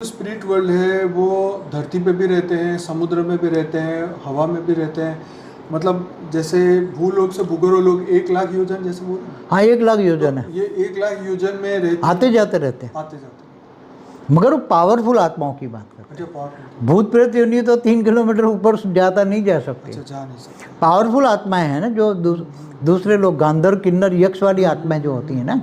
Spirit world है वो धरती पे भी रहते हैं, समुद्र में भी रहते हैं, हवा में भी रहते हैं। मतलब जैसे भूलोक से भूगोल लोग 1 लाख योजन जैसे बोल रहे हैं। हाँ 1 लाख योजन है, ये 1 लाख योजन में रहते आते जाते रहते हैं, आते जाते। मगर वो पावरफुल आत्माओं की बात करते अच्छा हैं। पावरफुल। भूत प्रेत योनि तो 3 किलोमीटर ऊपर ज़्यादा नहीं जा सकती। अच्छा जा नहीं सकते। पावरफुल आत्माएं हैं ना, जो दूसरे लोग गांधर किन्नर यक्ष वाली आत्माएं जो होती हैं ना,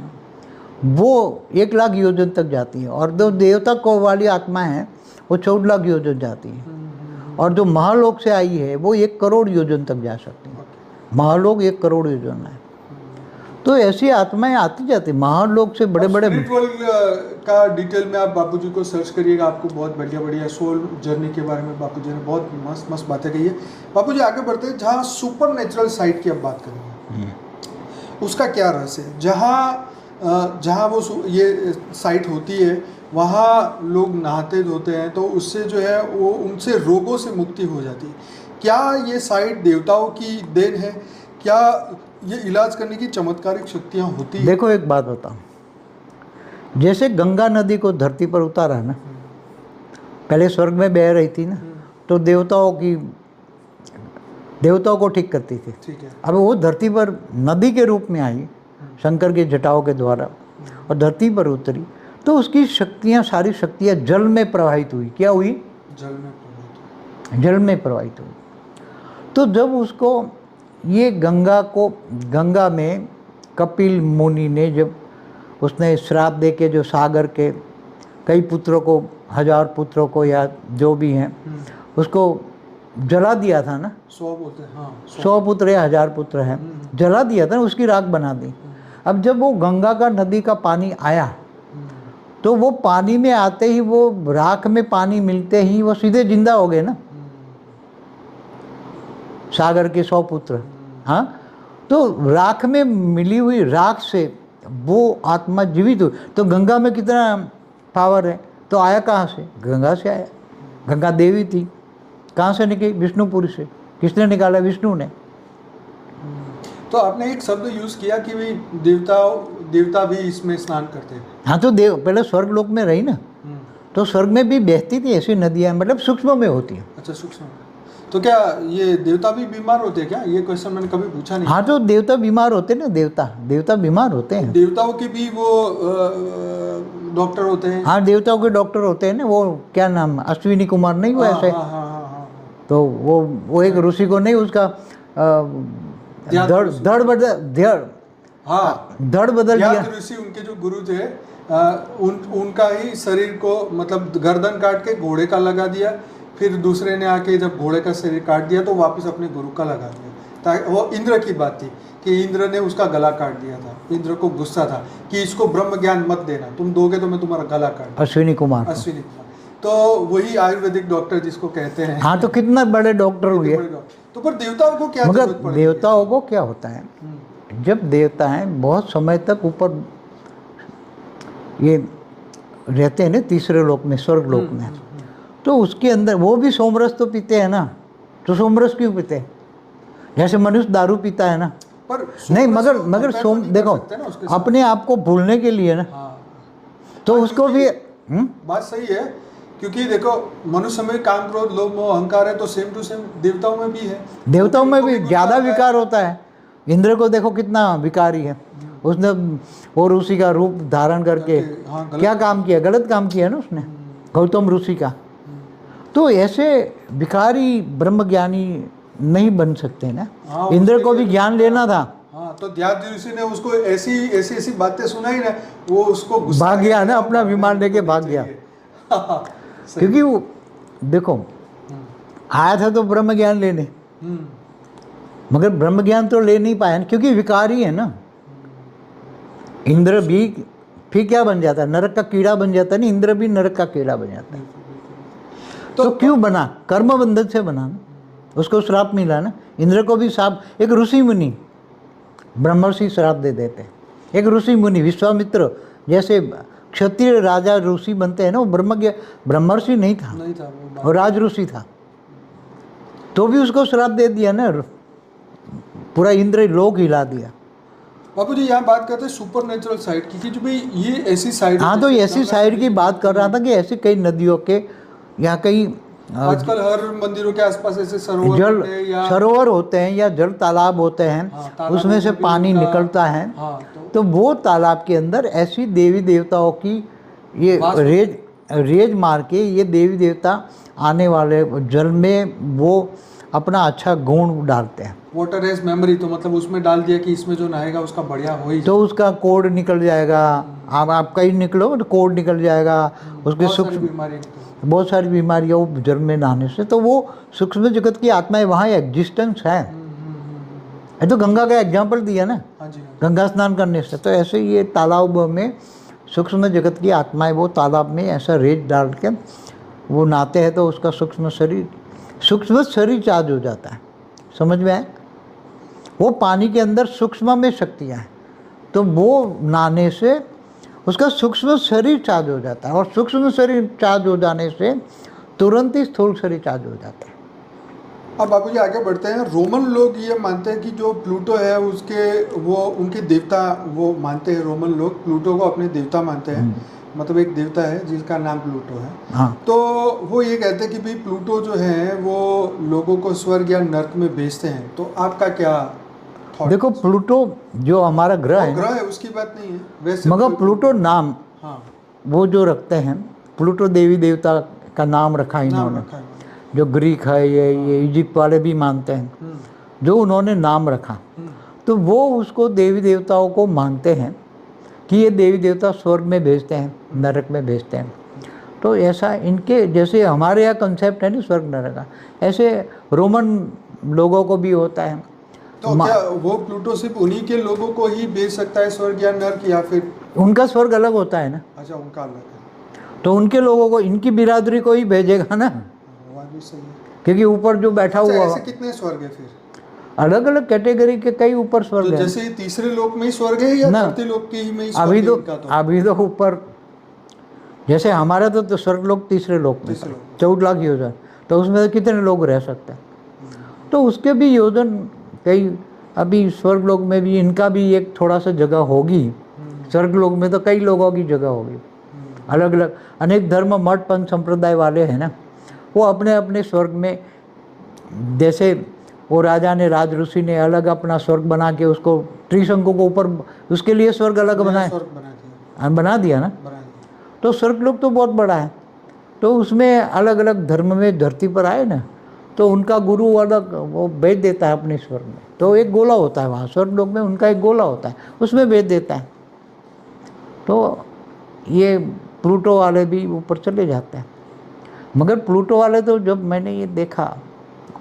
वो 1 लाख योजन तक जाती है। और जो देवता को वाली आत्माएं हैं वो 14 लाख योजन जाती हैं। और जो महालोक से आई है वो 1 करोड़ योजन तक जा सकती है। महालोक 1 करोड़ योजन है। तो ऐसी आत्माएं आती जाती। महालोक से बड़े बड़े स्पिरिट वर्ल्ड का डिटेल में आप बापूजी को सर्च करिएगा, आपको बहुत बढ़िया बढ़िया सोल जर्नी के बारे में बापूजी ने बहुत मस्त मस्त बातें कही है। बापूजी आगे बढ़ते हैं, जहाँ सुपर नेचुरल साइट की आप बात करेंगे उसका क्या रहस्य है? जहाँ वो ये साइट होती है वहाँ लोग नहाते धोते हैं, तो उससे जो है वो उनसे रोगों से मुक्ति हो जाती है। क्या ये साइट देवताओं की देन है? क्या ये इलाज करने की चमत्कारिक शक्तियाँ होती हैं? देखो एक बात बताऊँ, जैसे गंगा नदी को धरती पर उतारा ना, पहले स्वर्ग में बह रही थी ना, तो देवताओं को ठीक करती थी। ठीक है। अब वो धरती पर नदी के रूप में आई शंकर के जटाओं के द्वारा और धरती पर उतरी, तो उसकी शक्तियाँ, सारी शक्तियाँ जल में प्रवाहित हुई। क्या हुई? जल में प्रवाहित। जल में प्रवाहित हुई। तो जब उसको ये गंगा में कपिल मुनि ने जब उसने श्राप दे के जो सागर के कई पुत्रों को, 1000 पुत्रों को या जो भी हैं, उसको जला दिया था ना। 100 बोलते हैं, हाँ 100 पुत्र या 1000 पुत्र हैं, जला दिया था ना, उसकी राख बना दी। अब जब वो गंगा का नदी का पानी आया, तो वो पानी में आते ही, वो राख में पानी मिलते ही वो सीधे जिंदा हो गए ना, सागर के 100 पुत्र। हाँ, तो राख में मिली हुई राख से वो आत्मा जीवित हुई। तो गंगा में कितना पावर है? तो आया कहाँ से? गंगा से आया। गंगा देवी थी, कहाँ से निकली? विष्णुपुरी से। किसने निकाला? विष्णु ने। तो आपने एक शब्द यूज़ किया कि भाई देवता भी इसमें स्नान करते हैं। हाँ, तो पहले स्वर्ग लोक में रही ना, तो स्वर्ग में भी बहती थी ऐसी नदियाँ, मतलब सूक्ष्म में होती हैं। अच्छा सूक्ष्म। तो क्या ये देवता भी बीमार होते हैं क्या? ये क्वेश्चन मैंने कभी पूछा नहीं। हाँ, तो देवता बीमार होते ना, देवता बीमार होते हैं। देवताओं के भी वो डॉक्टर होते हैं? हाँ, देवताओं के डॉक्टर होते हैं ना। वो क्या नाम, अश्विनी कुमार नहीं हुआ ऐसे? हाँ। तो वो एक ऋषि को नहीं, उसका धड़ बदल दिया। ऋषि उनके जो गुरु थे, उनका ही शरीर को, मतलब गर्दन काट के घोड़े का लगा दिया, फिर दूसरे ने आके जब घोड़े का शरीर काट दिया तो वापस अपने गुरु का लगा दिया। ताकि वो इंद्र की बात थी कि इंद्र ने उसका गला काट दिया था। इंद्र को गुस्सा था कि इसको ब्रह्म ज्ञान मत देना, तुम दोगे तो मैं तुम्हारा गला काट। अश्विनी कुमार। तो वही आयुर्वेदिक डॉक्टर जिसको कहते हैं। हाँ, तो कितना बड़े डॉक्टर हुए। तो पर देवताओं को क्या मगर जरूरत पड़ेगी? देवताओं को क्या होता है, जब देवता हैं बहुत समय तक ऊपर ये रहते हैं ना, तीसरे लोक में, स्वर्ग लोक में, तो उसके अंदर वो भी सोमरस तो पीते हैं ना। तो सोमरस क्यों पीते हैं? जैसे मनुष्य दारू पीता है ना, पर नहीं, मगर सोम देखो, अपने आप को भूलने के लिए ना। तो उसको भी बात सही है, क्योंकि देखो मनुष्य में काम, क्रोध, लोभ, मोह, अहंकार है, तो सेम टू सेम देवताओं में भी है। देवताओं में भी ज़्यादा विकार होता है। इंद्र को देखो कितना विकारी है। उसने वो ऋषि का रूप धारण करके क्या काम किया? गलत काम किया ना उसने, गौतम ऋषि का। तो ऐसे विकारी ब्रह्मज्ञानी नहीं बन सकते ना। इंद्र को भी ज्ञान लेना था। हाँ, तो ध्यान ऋषि ने उसको ऐसी बातें सुनाई ना, वो उसको भाग गया ना, अपना विमान लेके भाग गया। क्योंकि वो देखो आया था तो ब्रह्म ज्ञान लेने, मगर ब्रह्म ज्ञान तो ले नहीं पाया, क्योंकि विकारी है ना। इंद्र भी फिर क्या बन जाता है? नरक का कीड़ा बन जाता है ना। इंद्र भी नरक का कीड़ा बन जाता है। तो क्यों बना? कर्म बंधन से बना ना, उसको श्राप मिला ना। इंद्र को भी श्राप, एक ऋषि मुनि ब्रह्मर्षि श्राप दे देते हैं। एक ऋषि मुनि विश्वामित्र जैसे क्षत्रिय राजा ऋषि बनते हैं ना, वो ब्रह्मर्षि नहीं था, वो राज ऋषि था, तो भी उसको श्राप दे दिया ना, पूरा इंद्र लोक हिला दिया। बापू जी यहाँ बात करते हैं सुपर नेचुरल साइड की कि जो भाई ये ऐसी साइड हाँ, तो ऐसी साइड की बात कर रहा था कि ऐसे कई नदियों के या कई आजकल हर मंदिरों के आसपास ऐसे सरोवर जल होते हैं या सरोवर होते हैं या जल तालाब होते हैं, हाँ, तालाबों उसमें से में भी पानी उनका- निकलता है। हाँ, तो वो तालाब के अंदर ऐसी देवी देवताओं की ये वास रेज मार के ये देवी देवता आने वाले जल में वो अपना अच्छा गुण डालते हैं। वाटर हैज मेमोरी, तो मतलब उसमें डाल दिया कि इसमें जो नहाएगा उसका बढ़िया हो ही तो उसका कोड निकल जाएगा। आप कहीं निकलो तो कोड निकल जाएगा, उसके बहुत सारी सूक्ष्म बीमारी बहुत सारी बीमारियाँ वो जल में नहाने से। तो वो सूक्ष्म जगत की आत्माएं वहाँ एग्जिस्टेंस है। ये तो गंगा का एग्जाम्पल दिया ना, हाँ जी, गंगा स्नान करने से। तो ऐसे ये तालाब में सूक्ष्म जगत की आत्माएं वो तालाब में ऐसा रेत डाल के वो नहाते हैं तो उसका सूक्ष्म शरीर चार्ज हो जाता है। समझ में आए? वो पानी के अंदर सूक्ष्म में शक्तियाँ हैं, तो वो नहाने से उसका सूक्ष्म शरीर चार्ज हो जाता है, और सूक्ष्म शरीर चार्ज हो जाने से तुरंत ही स्थूल शरीर चार्ज हो जाता है। अब बाबू जी आगे बढ़ते हैं। रोमन लोग ये मानते हैं कि जो प्लूटो है उसके वो उनके देवता वो मानते हैं। रोमन लोग प्लूटो को अपने देवता मानते हैं, मतलब एक देवता है जिसका नाम प्लूटो है। हाँ, तो वो ये कहते हैं कि भाई प्लूटो जो है वो लोगों को स्वर्ग या नर्क में भेजते हैं। तो आपका क्या थॉट? देखो प्लूटो जो हमारा ग्रह है, ग्रह है उसकी बात नहीं है वैसे, मगर प्लूटो नाम हाँ वो जो रखते हैं, प्लूटो देवी देवता का नाम रखा नाम इन्होंने। रखा है। जो ग्रीक है ये इजिप्ट वाले भी मानते हैं, जो उन्होंने नाम रखा, तो वो उसको देवी देवताओं को मानते हैं कि ये देवी देवता स्वर्ग में भेजते हैं, नरक में भेजते हैं। तो ऐसा इनके जैसे हमारे यहाँ कंसेप्ट है ना स्वर्ग नरक का, ऐसे रोमन लोगों को भी होता है। तो क्या वो प्लूटो सिर्फ उन्हीं के लोगों को ही भेज सकता है स्वर्ग या नर्क, या फिर उनका स्वर्ग अलग होता है ना, अच्छा उनका अलग है? तो उनके लोगों को, इनकी बिरादरी को ही भेजेगा ना, वो भी सही है। क्योंकि ऊपर जो बैठा अच्छा, हुआ ऐसे कितने स्वर्ग है फिर? अलग अलग कैटेगरी के कई ऊपर तो स्वर्ग है। जैसे ये तीसरे लोक में ही स्वर्ग है या ना, धरती लोक के ही में ही स्वर्ग अभी है तो इनका? तो अभी तो ऊपर जैसे हमारा तो स्वर्ग लोक तीसरे लोक में तीसरे लोक। 14 लाख योजन, तो उसमें तो कितने लोग रह सकते हैं? तो उसके भी योजन कई, अभी स्वर्ग लोक में भी इनका भी एक थोड़ा सा जगह होगी। स्वर्ग लोक में तो कई लोगों की जगह होगी, अलग अलग अनेक धर्म मठ पंथ संप्रदाय वाले हैं ना, वो अपने अपने स्वर्ग में, जैसे वो राजा ने, राज ऋषि ने अलग अपना स्वर्ग बना के उसको त्रिशंकु को ऊपर, उसके लिए स्वर्ग अलग बनाए, स्वर्ग बना बना दिया ना। दिया। तो स्वर्ग लोक तो बहुत बड़ा है, तो उसमें अलग अलग धर्म में धरती पर आए ना, तो उनका गुरु अलग वो भेज देता है अपने स्वर्ग में। तो एक गोला होता है वहाँ स्वर्ग लोक में, उनका एक गोला होता है, उसमें भेज देता है। तो ये प्लूटो वाले भी ऊपर चले जाते हैं। मगर प्लूटो वाले तो जब मैंने ये देखा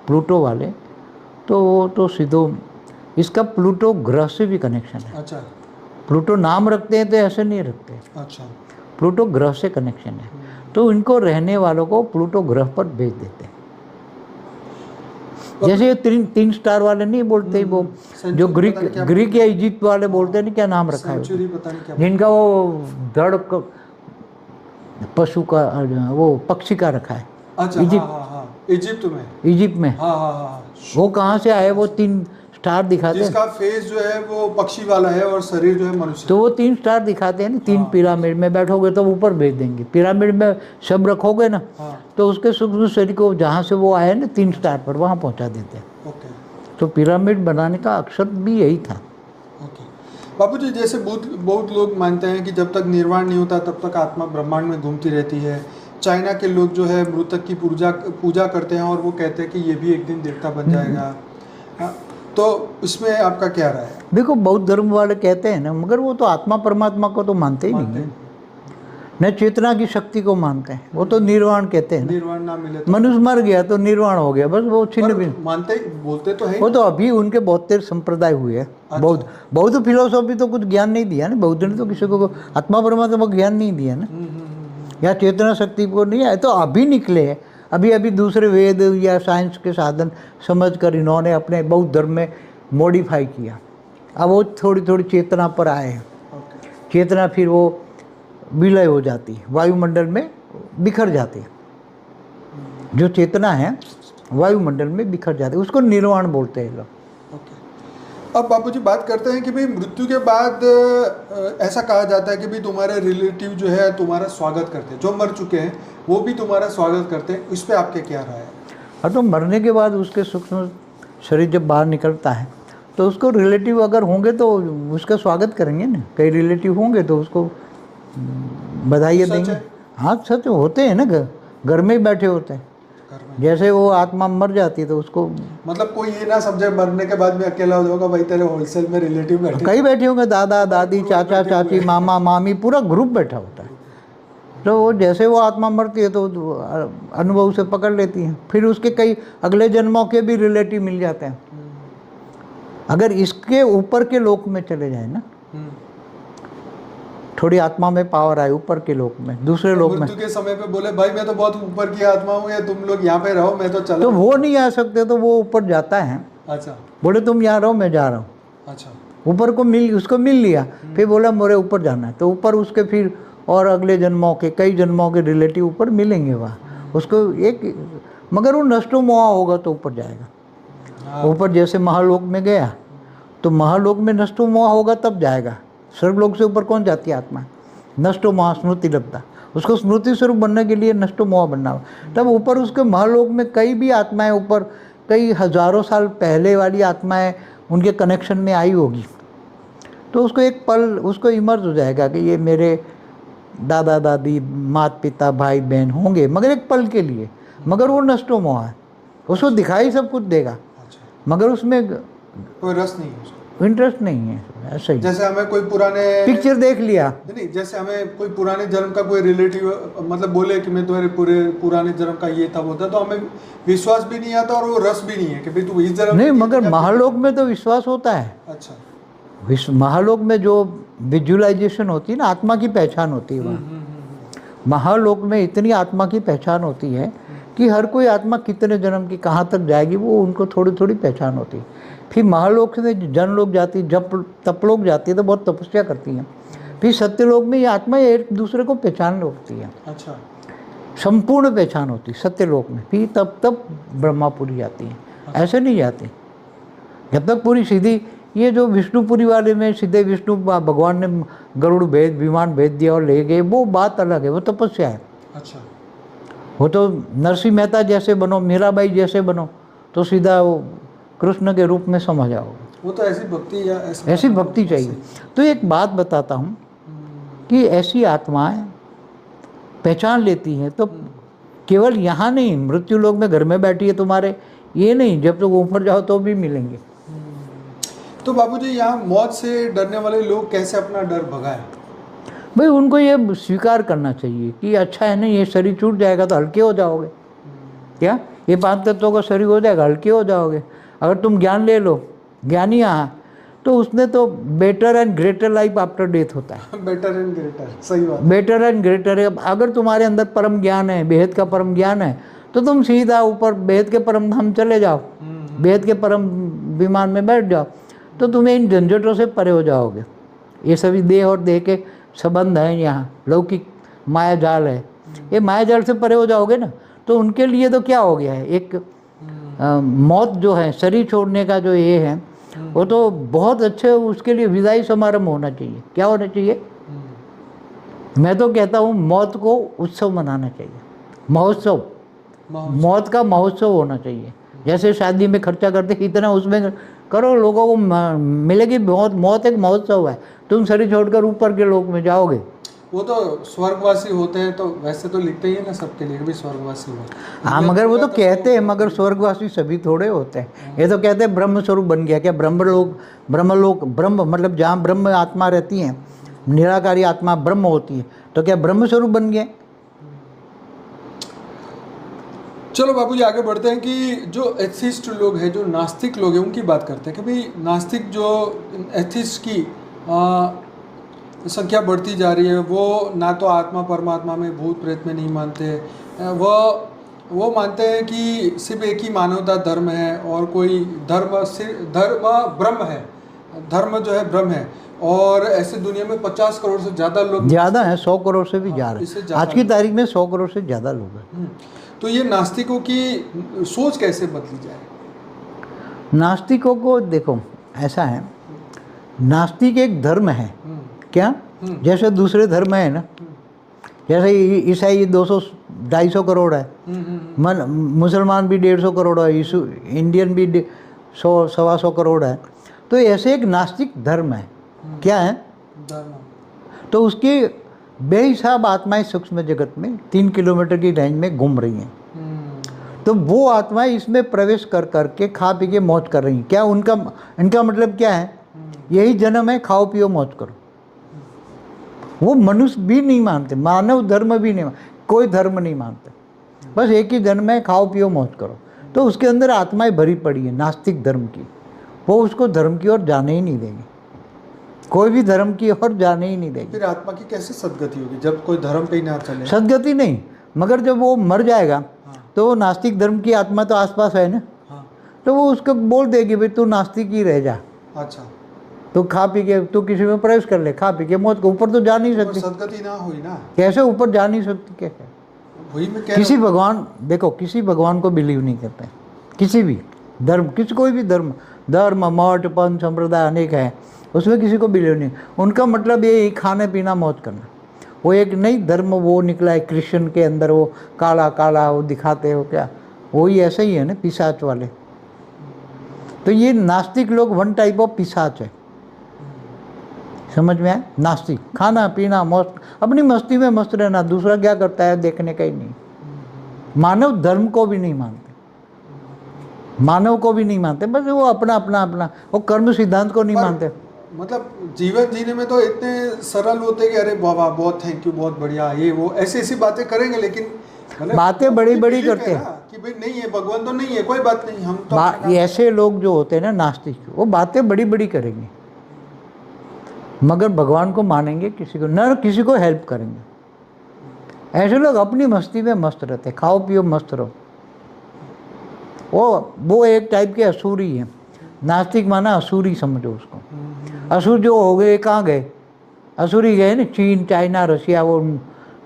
प्लूटो वाले, तो वो तो सीधो इसका प्लूटो ग्रह से भी कनेक्शन है। अच्छा प्लूटो नाम रखते हैं तो ऐसे नहीं रखते, अच्छा। प्लूटो ग्रह से कनेक्शन है। तो इनको रहने वालों को प्लूटो ग्रह पर भेज देते हैं। जैसे ये तीन स्टार वाले नहीं बोलते, वो जो ग्रीक या इजिप्ट वाले बोलते हैं, क्या नाम रखा है सेंचुरी पता नहीं क्या। जिनका वो धड़ पशु का, वो पक्षी का रखा है। अच्छा इजिप्ट, हाँ हाँ हाँ, इजिप्ट में। इजिप्ट में हाँ हाँ हाँ, वो कहाँ से आए? वो 3 स्टार दिखाते हैं, जिसका फेस जो है वो पक्षी वाला है और शरीर जो है मनुष्य। तो वो 3 स्टार दिखाते हैं ना। 3 पिरामिड में बैठोगे तो ऊपर भेज देंगे, पिरामिड में सब रखोगे ना, हाँ तो उसके सूक्ष्म शरीर को जहाँ से वो आए ना 3 स्टार पर, वहाँ पहुँचा देते हैं। ओके तो पिरामिड बनाने का अक्षर भी यही था। ओके। बापू जी जैसे बहुत लोग मानते हैं कि जब तक निर्वाण नहीं होता तब तक आत्मा ब्रह्मांड में घूमती रहती है। चाइना के लोग जो है मृतक की पूजा करते हैं और वो कहते हैं कि ये भी एक दिन देवता बन जाएगा। हाँ, तो इसमें आपका क्या राय है? देखो बौद्ध धर्म वाले कहते हैं ना, मगर वो तो आत्मा परमात्मा को तो मानते ही नहीं है, न चेतना की शक्ति को मानते हैं। वो तो निर्वाण कहते हैं। निर्वाण ना मिले तो मनुष्य मर गया तो निर्वाण हो गया, बस वो छिन्न भिन्न। मानते बोलते तो है। वो तो अभी उनके 72 संप्रदाय हुए हैं। बौद्ध फिलोसॉफी तो कुछ ज्ञान नहीं दिया ना, बौद्ध ने तो किसी को आत्मा परमात्मा को ज्ञान नहीं दिया ना, या चेतना शक्ति को नहीं है। तो अभी निकले हैं, अभी दूसरे वेद या साइंस के साधन समझकर इन्होंने अपने बौद्ध धर्म में मॉडिफाई किया। अब वो थोड़ी थोड़ी चेतना पर आए हैं। चेतना फिर वो विलय हो जाती है, वायुमंडल में बिखर जाती है। जो चेतना है वायुमंडल में बिखर जाती है, उसको निर्वाण बोलते हैं लोग। अब बापूजी बात करते हैं कि भाई मृत्यु के बाद ऐसा कहा जाता है कि भाई तुम्हारे रिलेटिव जो है तुम्हारा स्वागत करते हैं, जो मर चुके हैं वो भी तुम्हारा स्वागत करते हैं, इस पे आपके क्या राय है? और तो मरने के बाद उसके सूक्ष्म शरीर जब बाहर निकलता है तो उसको रिलेटिव अगर होंगे तो उसका स्वागत करेंगे ना, कई रिलेटिव होंगे तो उसको बधाई देंगे। हाँ सच होते हैं ना, घर में ही बैठे होते हैं। जैसे वो आत्मा मर जाती है तो उसको मतलब कोई ये ना समझे मरने के बाद में अकेला हो जाऊंगा, भाई तेरे होलसेल में रिलेटिव बैठे, कई बैठे होंगे, दादा दादी चाचा चाची मामा मामी, पूरा ग्रुप बैठा होता है। तो वो जैसे वो आत्मा मरती है तो अनुभव से पकड़ लेती है, फिर उसके कई अगले जन्मों के भी रिलेटिव मिल जाते हैं। अगर इसके ऊपर के लोक में चले जाए ना, थोड़ी आत्मा में पावर आए ऊपर के लोक में, दूसरे लोक में, मृत्यु के समय पे बोले भाई मैं तो बहुत ऊपर की आत्मा हूँ या तुम लोग यहाँ पे रहो मैं तो चला, तो वो नहीं आ सकते तो वो ऊपर जाता है। अच्छा, बोले तुम यहाँ रहो मैं जा रहा हूँ। अच्छा, ऊपर को उसको मिल लिया, फिर बोला मोरे ऊपर जाना है, तो ऊपर उसके फिर और अगले जन्मों के कई जन्मों के रिलेटिव ऊपर मिलेंगे वहाँ उसको एक, मगर वो नष्टो मोहा होगा तो ऊपर जाएगा। ऊपर जैसे महालोक में गया तो महालोक में नष्टो मोहा होगा तब जाएगा। स्वर्गलोक से ऊपर कौन जाती है आत्मा? नष्टो मोहा स्मृति लब्धा, उसको स्मृति स्वरूप बनने के लिए नष्टो मोहा बनना हो। तब ऊपर उसके महालोक में कई भी आत्माएं ऊपर कई हजारों साल पहले वाली आत्माएं उनके कनेक्शन में आई होगी, तो उसको एक पल उसको इमर्ज हो जाएगा कि ये मेरे दादा दादी माता पिता भाई बहन होंगे, मगर एक पल के लिए। मगर वो नष्टो मोहा है, उसको दिखाई सब कुछ देगा मगर उसमें कोई रस नहीं है, इंटरेस्ट नहीं है। ऐसे ही जैसे हमें कोई पुराने पिक्चर देख लिया, नहीं, जैसे हमें कोई पुराने जन्म का कोई रिलेटिव मतलब बोले कि मैं तुम्हारे पूरे पुराने जन्म का ये था वो था, तो हमें विश्वास भी नहीं आता और वो रस भी नहीं है कि भाई तू इस जन्म नहीं, में मगर महालोक में तो विश्वास होता है। अच्छा, महालोक में जो विजुअलाइजेशन होती है ना, आत्मा की पहचान होती है वहाँ। महालोक में इतनी आत्मा की पहचान होती है कि हर कोई आत्मा कितने जन्म की कहाँ तक जाएगी वो उनको थोड़ी थोड़ी पहचान होती है। फिर महालोक में जन लोग जाती है, जब तप लोग जाती है तो बहुत तपस्या करती हैं। फिर सत्यलोक में ये आत्मा एक दूसरे को पहचान होती है। अच्छा, संपूर्ण पहचान होती है सत्यलोक में। फिर तब ब्रह्मापुरी जाती है, ऐसे नहीं जाती जब तक पूरी सीधी। ये जो विष्णुपुरी वाले में सीधे विष्णु भगवान ने गरुड़ भेद विमान भेज दिया और ले गए, वो बात अलग है, वो तपस्या है। अच्छा, वो तो नरसिंह मेहता जैसे बनो, मीराबाई जैसे बनो तो सीधा वो कृष्ण के रूप में समझ आओगे। वो तो ऐसी भक्ति या ऐसी भक्ति चाहिए। तो एक बात बताता हूँ कि ऐसी आत्माएं पहचान लेती हैं, तो केवल यहाँ नहीं, मृत्यु लोक में घर में बैठी है तुम्हारे, ये नहीं, जब तक ऊपर जाओ तो भी मिलेंगे। तो बाबूजी यहाँ मौत से डरने वाले लोग कैसे अपना डर भगाएं? भाई उनको ये स्वीकार करना चाहिए कि अच्छा है नहीं, ये शरीर छूट जाएगा तो हल्के हो जाओगे। क्या ये 5 तत्वों का शरीर हो जाएगा, हल्के हो जाओगे। अगर तुम ज्ञान ले लो, ज्ञानी यहाँ तो उसने तो better and greater life after death होता है। बेटर एंड ग्रेटर, सही बात। बेटर एंड ग्रेटर है। अगर तुम्हारे अंदर परम ज्ञान है, बेहद का परम ज्ञान है, तो तुम सीधा ऊपर बेहद के परम धाम चले जाओ, बेहद के परम विमान में बैठ जाओ, तो तुम्हें इन झंझटों से परे हो जाओगे। ये सभी देह और देह के संबंध हैं, यहाँ लौकिक माया जाल है, ये माया जाल से परे हो जाओगे ना, तो उनके लिए तो क्या हो गया है, एक मौत जो है, शरीर छोड़ने का जो ये है, वो तो बहुत अच्छे, उसके लिए विदाई समारोह होना चाहिए। क्या होना चाहिए? मैं तो कहता हूँ मौत को उत्सव मनाना चाहिए, महोत्सव, मौत का महोत्सव होना चाहिए। जैसे शादी में खर्चा करते इतना उसमें करो, लोगों को मिलेगी मौत। मौत एक महोत्सव है, तुम शरीर छोड़कर ऊपर के लोक में जाओगे। वो तो स्वर्गवासी होते हैं, तो वैसे तो लिखते ही है ना सबके लिए भी स्वर्गवासी हो। हाँ, मगर वो तो कहते हैं, मगर स्वर्गवासी सभी थोड़े होते हैं। ये तो कहते हैं ब्रह्म स्वरूप बन गया। क्या ब्रह्मलोक ब्रह्म मतलब जहाँ ब्रह्म आत्मा रहती है, निराकारी आत्मा ब्रह्म होती है, तो क्या ब्रह्म स्वरूप बन गया? चलो बाबूजी आगे बढ़ते हैं कि जो एथिस्ट लोग हैं, जो नास्तिक लोग हैं, उनकी बात करते हैं कि भाई नास्तिक जो एथिस्ट की संख्या बढ़ती जा रही है, वो ना तो आत्मा परमात्मा में, भूत प्रेत में नहीं मानते। वो मानते हैं कि सिर्फ एक ही मानवता धर्म है और कोई धर्म ब्रह्म है, धर्म जो है ब्रह्म है। और ऐसे दुनिया में 50 करोड़ से ज़्यादा लोग, ज़्यादा हैं, 100 करोड़ से भी ज़्यादा है। आज की तारीख में 100 करोड़ से ज़्यादा लोग हैं। तो ये नास्तिकों की सोच कैसे बदली जाए? नास्तिकों को देखो, ऐसा है, नास्तिक एक धर्म है। क्या? जैसे दूसरे धर्म है ना, जैसे ईसाई 200-250 करोड़ है, मुसलमान भी 150 करोड़ है, इंडियन भी 100-125 करोड़ है। तो ऐसे एक नास्तिक धर्म है। क्या है? तो उसकी बेहिसाब आत्माएं सूक्ष्म जगत में 3 किलोमीटर की रेंज में घूम रही हैं। तो वो आत्माएं इसमें प्रवेश कर करके खा पी के मौज कर रही हैं। क्या इनका मतलब क्या है? यही जन्म है, खाओ पियो मौज करो। वो मनुष्य भी नहीं मानते, मानव धर्म भी नहीं, कोई धर्म नहीं मानते, बस एक ही जन्म है, खाओ पियो मौज करो। तो उसके अंदर आत्माएं भरी पड़ी है नास्तिक धर्म की। वो उसको धर्म की ओर जाने ही नहीं देंगे, कोई भी धर्म की ओर जाने ही नहीं देंगे। फिर आत्मा की कैसे सदगति होगी जब कोई धर्म पे ही ना चले? सदगति नहीं, मगर जब वो मर जाएगा तो वो नास्तिक धर्म की आत्मा तो आसपास है ना, तो वो उसको बोल देगी भाई तू नास्तिक ही रह जा। अच्छा, तो खा पी के तू किसी में प्रवेश कर ले, खा पी के मौत को, ऊपर तो जा नहीं सकती। सदगति ना हुई ना, कैसे ऊपर जा नहीं सकती? कैसे? वही मैं कह किसी भगवान, देखो किसी भगवान को बिलीव नहीं करते, किसी भी धर्म, कोई भी धर्म, मठ पंथ संप्रदाय अनेक है, उसमें किसी को बिलीव नहीं। उनका मतलब ये खाने पीना मौज करना। वो एक नई धर्म वो निकला है क्रिश्चियन के अंदर, वो काला काला वो दिखाते हो क्या, वही ऐसे ही है ना, पिशाच वाले। तो ये नास्तिक लोग वन टाइप ऑफ पिशाच है, समझ में आया? नास्तिक खाना पीना मौज, अपनी मस्ती में मस्त रहना, दूसरा क्या करता है देखने का ही नहीं। मानव धर्म को भी नहीं मानते, मानव को भी नहीं मानते, बस वो अपना अपना अपना, वो कर्म सिद्धांत को नहीं मानते। मतलब जीवन जीने में तो इतने सरल होते कि अरे बाबा बहुत थैंक यू, बहुत बढ़िया, ये वो ऐसी ऐसी बातें करेंगे, लेकिन मतलब बातें बड़ी बड़ी करते हैं कि भाई नहीं है, भगवान तो नहीं है, कोई बात नहीं, हम तो ऐसे लोग जो होते हैं ना नास्तिक, वो बातें बड़ी बड़ी करेंगे, मगर भगवान को मानेंगे किसी को न, किसी को हेल्प करेंगे। ऐसे लोग अपनी मस्ती में मस्त रहते, खाओ पियो मस्त रहो। वो एक टाइप के असुरी है। नास्तिक माना असुरी समझो उसको। असुर जो हो गए कहाँ गए? असुरी गए ना, चीन चाइना रशिया, वो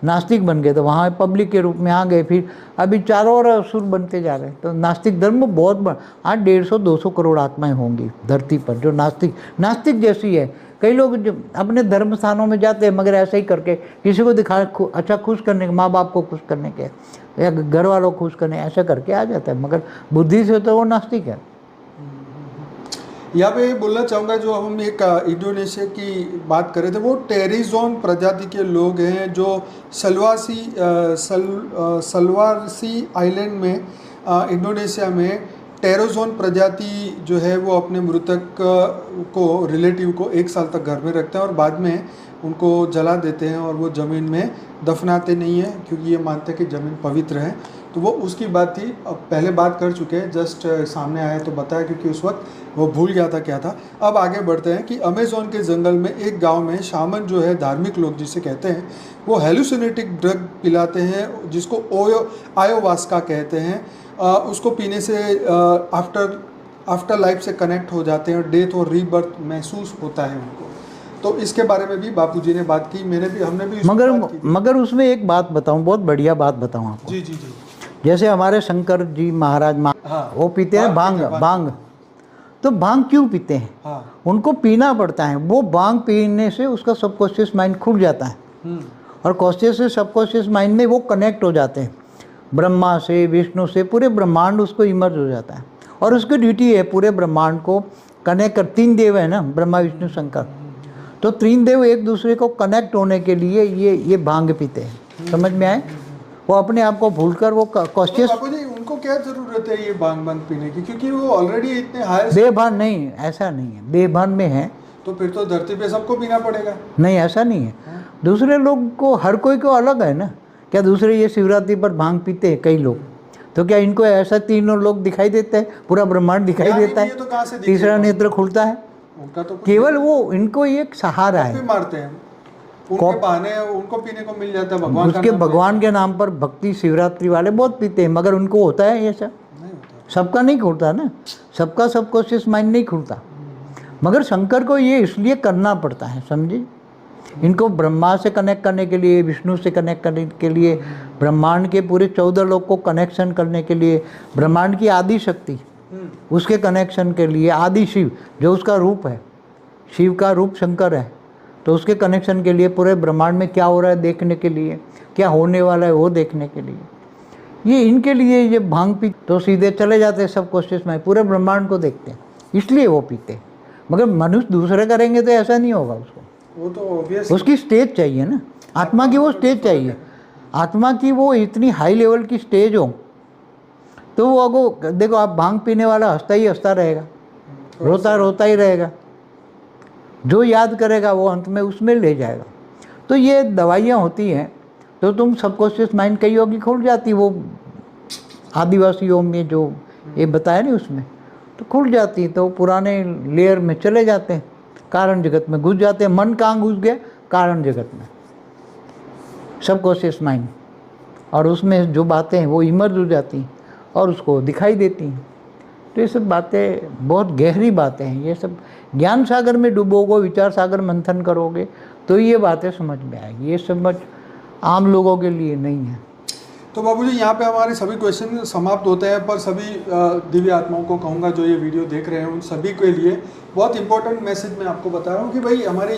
नास्तिक बन गए, तो वहाँ पब्लिक के रूप में आ गए। फिर अभी चारों ओर असुर बनते जा रहे हैं। तो नास्तिक धर्म बहुत बड़ा, आज 150-200 करोड़ आत्माएं होंगी धरती पर जो नास्तिक जैसी है। कई लोग जो अपने धर्म स्थानों में जाते हैं, मगर ऐसे ही करके किसी को दिखा अच्छा खुश करने के, माँ बाप को खुश करने के या घर वालों को खुश करने, ऐसा करके आ जाता है, मगर बुद्धि से तो वो नास्तिक है। यहाँ पे बोलना चाहूँगा, जो हम एक इंडोनेशिया की बात कर रहे थे, वो टेरिजोन प्रजाति के लोग हैं जो सलवारसी आइलैंड में इंडोनेशिया में टेरोजोन प्रजाति जो है वो अपने मृतक को, रिलेटिव को 1 साल तक घर में रखते हैं और बाद में उनको जला देते हैं और वो ज़मीन में दफनाते नहीं हैं, क्योंकि ये मानते हैं कि ज़मीन पवित्र है। तो वो उसकी बात थी, अब पहले बात कर चुके हैं, जस्ट सामने आया तो बताया, क्योंकि उस वक्त वो भूल गया था क्या था। अब आगे बढ़ते हैं कि अमेज़ोन के जंगल में एक गांव में शामन जो है, धार्मिक लोग जिसे कहते हैं, वो हेलुसिनेटिक ड्रग पिलाते हैं जिसको आयोवास्का कहते हैं। उसको पीने से आफ्टर लाइफ से कनेक्ट हो जाते हैं, डेथ और रीबर्थ महसूस होता है उनको। तो इसके बारे में भी बापूजी ने बात की, हमने भी मगर उसमें एक बात बताऊं, बहुत बढ़िया बात बताऊं आपको। जी। जैसे हमारे शंकर जी महाराज वो पीते हैं भांग। तो भांग क्यों पीते हैं? उनको पीना पड़ता है। वो भांग पीने से उसका सबकॉन्शियस माइंड खुल जाता है और कॉन्शियस से सबकॉन्शियस माइंड में वो कनेक्ट हो जाते हैं, ब्रह्मा से, विष्णु से, पूरे ब्रह्मांड उसको इमर्ज हो जाता है। और उसकी ड्यूटी है पूरे ब्रह्मांड को कनेक्ट कर, 3 देव है ना, ब्रह्मा विष्णु शंकर, तो 3 देव एक दूसरे को कनेक्ट होने के लिए ये भांग पीते हैं। समझ में आए? वो अपने आप को भूलकर वो कॉन्शियस। उनको क्या जरूरत है ये भांग पीने की, क्योंकि वो ऑलरेडी इतने हाई। बेभान नहीं, ऐसा नहीं है, बेभान में है तो फिर तो धरती पे सबको पीना पड़ेगा। नहीं, ऐसा नहीं है। दूसरे लोग को, हर कोई को अलग है ना। क्या दूसरे ये शिवरात्रि पर भांग पीते हैं कई लोग, तो क्या इनको ऐसा 3 लोग दिखाई देते हैं? पूरा ब्रह्मांड दिखाई देता है, तो तीसरा नेत्र खुलता है। उनका तो केवल वो, इनको एक सहारा है। मारते हैं उनके बहाने, उनको पीने को मिल जाता है भगवान उसके भगवान के नाम पर भक्ति शिवरात्रि वाले बहुत पीते हैं, मगर उनको होता है ये सब? सबका नहीं खुलता ना, सबका सबकॉन्शियस माइंड नहीं खुलता। मगर शंकर को ये इसलिए करना पड़ता है, समझे? इनको ब्रह्मा से कनेक्ट करने के लिए, विष्णु से कनेक्ट करने के लिए, ब्रह्मांड के पूरे 14 लोग को कनेक्शन करने के लिए, ब्रह्मांड की आदि शक्ति उसके कनेक्शन के लिए आदि शिव जो उसका रूप है, शिव का रूप शंकर है, तो उसके कनेक्शन के लिए पूरे ब्रह्मांड में क्या हो रहा है देखने के लिए, क्या होने वाला है वो देखने के लिए, ये इनके लिए ये भांग पी तो सीधे चले जाते हैं सब कोशिश में, पूरे ब्रह्मांड को देखते हैं, इसलिए वो पीते हैं। मगर मनुष्य दूसरे करेंगे तो ऐसा नहीं होगा, उसको वो तो ऑब्वियस उसकी स्टेज चाहिए ना, आत्मा की वो स्टेज चाहिए, आत्मा की वो इतनी हाई लेवल की स्टेज हो तो वो अगो देखो, आप भांग पीने वाला हंसता ही हंसता रहेगा, रोता रोता ही रहेगा, जो याद करेगा वो अंत में उसमें ले जाएगा। तो ये दवाइयाँ होती हैं, तो तुम सबकॉन्शियस माइंड कई होगी खुल जाती, वो आदिवासियों में जो ये बताया नहीं उसमें, तो खुल जाती, तो पुराने लेयर में चले जाते हैं, कारण जगत में घुस जाते हैं। मन कहाँ घुस गया? कारण जगत में, सबकॉन्शियस माइंड, और उसमें जो बातें हैं वो इमर्ज हो जाती हैं और उसको दिखाई देती हैं। तो ये सब बातें बहुत गहरी बातें हैं, ये सब ज्ञान सागर में डूबोगे, विचार सागर मंथन करोगे तो ये बातें समझ में आएगी, ये समझ आम लोगों के लिए नहीं है। तो बाबूजी यहाँ पे हमारे सभी क्वेश्चन समाप्त होते हैं, पर सभी दिव्य आत्माओं को कहूँगा जो ये वीडियो देख रहे हैं उन सभी के लिए बहुत इंपॉर्टेंट मैसेज मैं आपको बता रहा हूँ कि भाई हमारी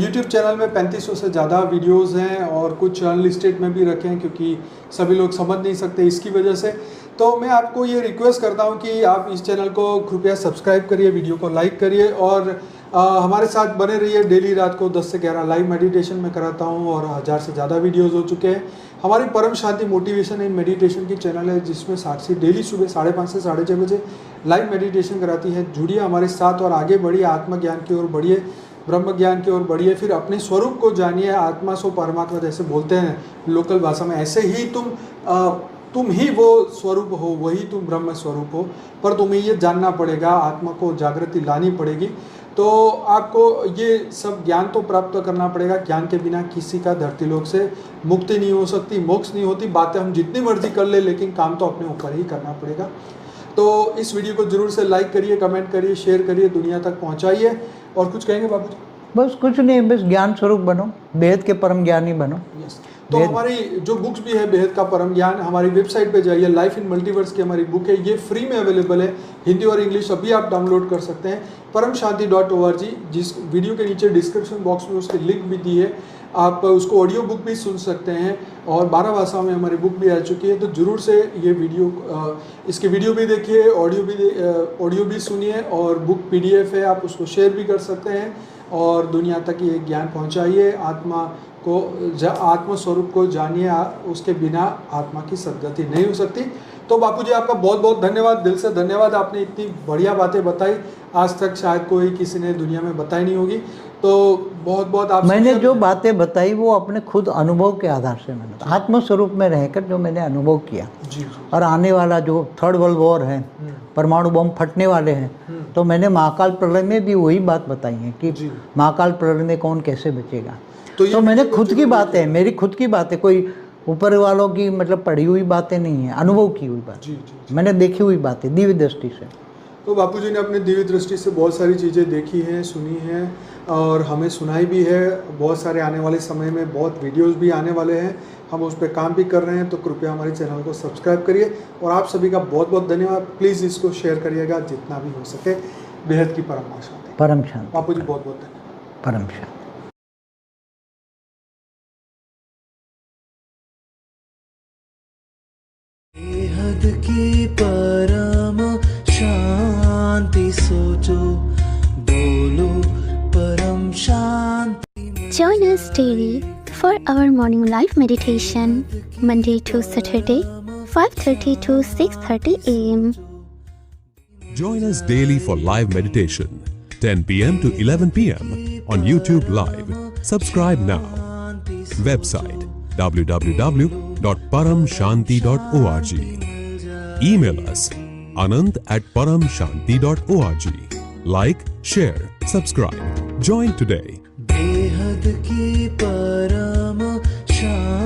यूट्यूब चैनल में 3500 से ज़्यादा वीडियोस हैं और कुछ अनलिस्टेड में भी रखे हैं क्योंकि सभी लोग समझ नहीं सकते इसकी वजह से। तो मैं आपको ये रिक्वेस्ट करता हूँ कि आप इस चैनल को कृपया सब्सक्राइब करिए, वीडियो को लाइक करिए और हमारे साथ बने रहिए। डेली रात को 10 से 11 लाइव मेडिटेशन में कराता हूँ और 1000 से ज़्यादा वीडियोस हो चुके हैं। हमारी परम शांति मोटिवेशन एंड मेडिटेशन की चैनल है जिसमें साक्षी डेली सुबह 5:30 से 6:30 बजे लाइव मेडिटेशन कराती है। जुड़िए हमारे साथ और आगे बढ़िए, आत्मज्ञान की ओर बढ़िए, ब्रह्म ज्ञान की ओर बढ़िए, फिर अपने स्वरूप को जानिए। आत्मा सो परमात्मा जैसे बोलते हैं लोकल भाषा में, ऐसे ही तुम ही वो स्वरूप हो, वही तुम ब्रह्म स्वरूप हो, पर तुम्हें ये जानना पड़ेगा, आत्मा को जागृति लानी पड़ेगी। तो आपको ये सब ज्ञान तो प्राप्त करना पड़ेगा। ज्ञान के बिना किसी का धरती लोक से मुक्ति नहीं हो सकती, मोक्ष नहीं होती। बातें हम जितनी मर्जी कर ले, लेकिन काम तो अपने ऊपर ही करना पड़ेगा। तो इस वीडियो को जरूर से लाइक करिए, कमेंट करिए, शेयर करिए, दुनिया तक पहुंचाइए। और कुछ कहेंगे बाबू जी? बस कुछ नहीं, बस ज्ञान स्वरूप बनो, बेहद के परम ज्ञानी बनो। यस। तो हमारी जो बुक्स भी है बेहद का परम ज्ञान, हमारी वेबसाइट पे जाइए, लाइफ इन मल्टीवर्स की हमारी बुक है, ये फ्री में अवेलेबल है, हिंदी और इंग्लिश अभी आप डाउनलोड कर सकते हैं paramshanti.org। जिस वीडियो के नीचे डिस्क्रिप्शन बॉक्स में उसकी लिंक भी दी है, आप उसको ऑडियो बुक भी सुन सकते हैं और 12 भाषाओं में हमारी बुक भी आ चुकी है। तो ज़रूर से ये वीडियो इसकी वीडियो भी देखिए, ऑडियो भी सुनिए और बुक PDF है, आप उसको शेयर भी कर सकते हैं और दुनिया तक ये ज्ञान पहुंचाइए। आत्म स्वरूप को जानिए, उसके बिना आत्मा की सद्गति नहीं हो सकती। तो बापूजी आपका बहुत बहुत धन्यवाद, दिल से धन्यवाद। आपने इतनी बढ़िया बातें बताई, आज तक शायद कोई किसी ने दुनिया में बताई नहीं होगी। तो बहुत बहुत आप मैंने जो बातें बताई वो अपने खुद अनुभव के आधार से मैंने आत्म स्वरूप में रहकर जो मैंने अनुभव किया जी। और आने वाला जो 3rd वर्ल्ड वॉर है, परमाणु बम फटने वाले हैं, तो मैंने महाकाल प्रलय में भी वही बात बताई है कि महाकाल प्रलय में कौन कैसे बचेगा। तो मैंने खुद की बातें, मेरी खुद की बातें, कोई ऊपर वालों की मतलब पढ़ी हुई बातें नहीं है, अनुभव की हुई बात, मैंने देखी हुई बातें दिव्य दृष्टि से। तो बापूजी ने अपनी दिव्य दृष्टि से बहुत सारी चीज़ें देखी हैं, सुनी हैं और हमें सुनाई भी है। बहुत सारे आने वाले समय में बहुत वीडियोस भी आने वाले हैं, हम उस पर काम भी कर रहे हैं। तो कृपया हमारे चैनल को सब्सक्राइब करिए और आप सभी का बहुत बहुत धन्यवाद। प्लीज़ इसको शेयर करिएगा जितना भी हो सके। बेहद की परम शांति। परम शांति बापूजी, बहुत बहुत धन्यवाद। परम शांति। बेहद की परम शांति सोचो, बोलो परम शांति। Join us daily for our morning live meditation, Monday to Saturday, 5:30 to 6:30 a.m. Join us daily for live meditation, 10 p.m. to 11 p.m. on YouTube Live. Subscribe now. Website www.paramshanti.org. Email us anant@paramshanti.org. Like, share, subscribe. Join today. बेहद की परम शांति।